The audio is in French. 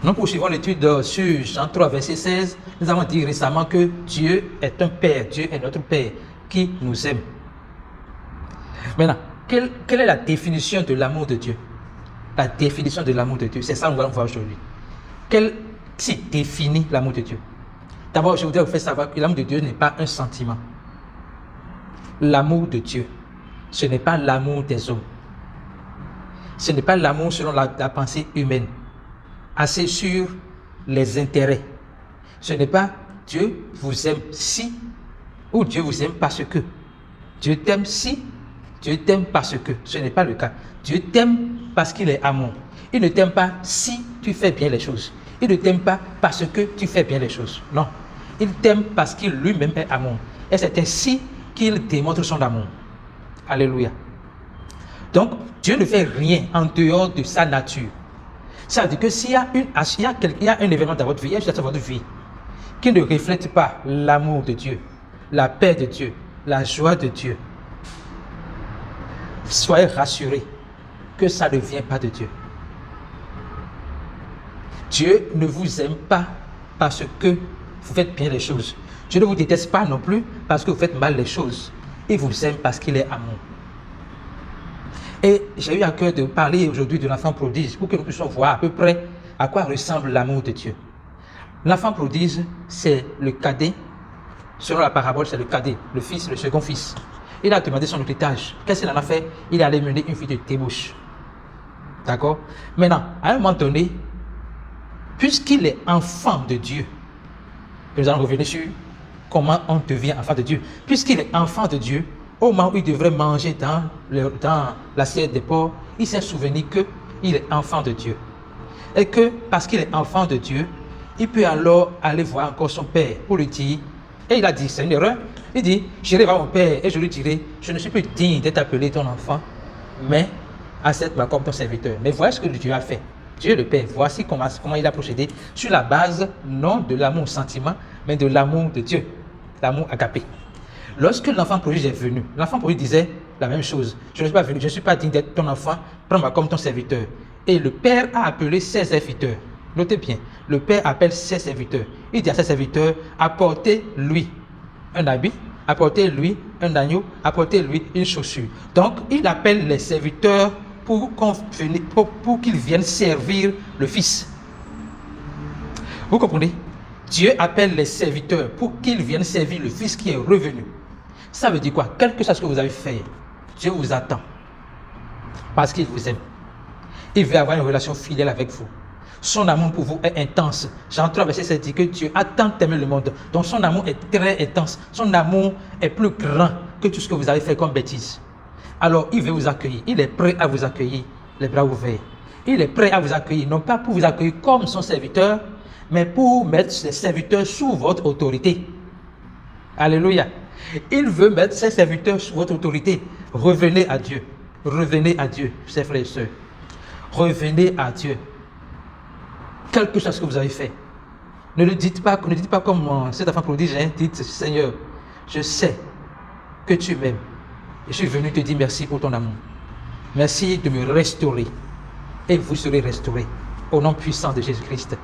Nous poursuivons l'étude sur Jean 3, verset 16. Nous avons dit récemment que Dieu est un Père, Dieu est notre Père qui nous aime. Maintenant, quelle est la définition de l'amour de Dieu? La définition de l'amour de Dieu, c'est ça que nous allons voir aujourd'hui. Quelle définit l'amour de Dieu? D'abord, je voudrais vous faire savoir que l'amour de Dieu n'est pas un sentiment. L'amour de Dieu, ce n'est pas l'amour des hommes. Ce n'est pas l'amour selon la pensée humaine, assez sur les intérêts. Ce n'est pas Dieu vous aime si, ou Dieu vous aime parce que. Dieu t'aime si, Dieu t'aime parce que. Ce n'est pas le cas. Dieu t'aime parce qu'il est amour. Il ne t'aime pas si tu fais bien les choses. Il ne t'aime pas parce que tu fais bien les choses. Non. Il t'aime parce qu'il lui-même est amour. Et c'est ainsi qu'il démontre son amour. Alléluia. Donc, Dieu ne fait rien en dehors de sa nature. Ça veut dire que s'il y a un événement dans votre vie, dans votre vie, qui ne reflète pas l'amour de Dieu, la paix de Dieu, la joie de Dieu, soyez rassurés que ça ne vient pas de Dieu. Dieu ne vous aime pas parce que vous faites bien les choses. Dieu ne vous déteste pas non plus parce que vous faites mal les choses. Il vous aime parce qu'il est amour. Et j'ai eu à cœur de parler aujourd'hui de l'enfant prodige pour que nous puissions voir à peu près à quoi ressemble l'amour de Dieu. L'enfant prodige, c'est le cadet. Selon la parabole, c'est le cadet, le fils, le second fils. Il a demandé son héritage. Qu'est-ce qu'il en a fait? Il est allé mener une vie de débauche. D'accord? Maintenant, à un moment donné, puisqu'il est enfant de Dieu, nous allons revenir sur comment on devient enfant de Dieu. Puisqu'il est enfant de Dieu, au moment où il devrait manger dans l'assiette des porcs, il s'est souvenu qu'il est enfant de Dieu. Et que parce qu'il est enfant de Dieu, il peut alors aller voir encore son père pour lui dire, et il a dit, c'est une erreur, il dit, j'irai voir mon père et je lui dirai, je ne suis plus digne d'être appelé ton enfant, mais accepte-moi comme ton serviteur. Mais voici ce que Dieu a fait. Dieu le Père, voici comment il a procédé sur la base non de l'amour sentiment, mais de l'amour de Dieu, l'amour agapé. Lorsque l'enfant prodige est venu, l'enfant prodige disait la même chose. Je ne suis pas venu, je ne suis pas digne d'être ton enfant, prends-moi comme ton serviteur. Et le Père a appelé ses serviteurs. Notez bien, le Père appelle ses serviteurs. Il dit à ses serviteurs, apportez-lui un habit, apportez-lui un agneau, apportez-lui une chaussure. Donc, il appelle les serviteurs pour qu'ils viennent servir le Fils. Vous comprenez? Dieu appelle les serviteurs pour qu'ils viennent servir le Fils qui est revenu. Ça veut dire quoi? Quel que soit ce que vous avez fait, Dieu vous attend. Parce qu'il vous aime. Il veut avoir une relation fidèle avec vous. Son amour pour vous est intense. Jean 3, verset 7 dit que Dieu a tant aimé le monde. Donc son amour est très intense. Son amour est plus grand que tout ce que vous avez fait comme bêtise. Alors il veut vous accueillir. Il est prêt à vous accueillir, les bras ouverts. Il est prêt à vous accueillir, non pas pour vous accueillir comme son serviteur, mais pour mettre ses serviteurs sous votre autorité. Alléluia. Il veut mettre ses serviteurs sous votre autorité. Revenez à Dieu. Revenez à Dieu, chers frères et sœurs. Revenez à Dieu. Quel que soit ce que vous avez fait. Ne dites pas comme cet enfant prodige, hein, dites, Seigneur, je sais que tu m'aimes. Je suis venu te dire merci pour ton amour. Merci de me restaurer. Et vous serez restaurés. Au nom puissant de Jésus-Christ.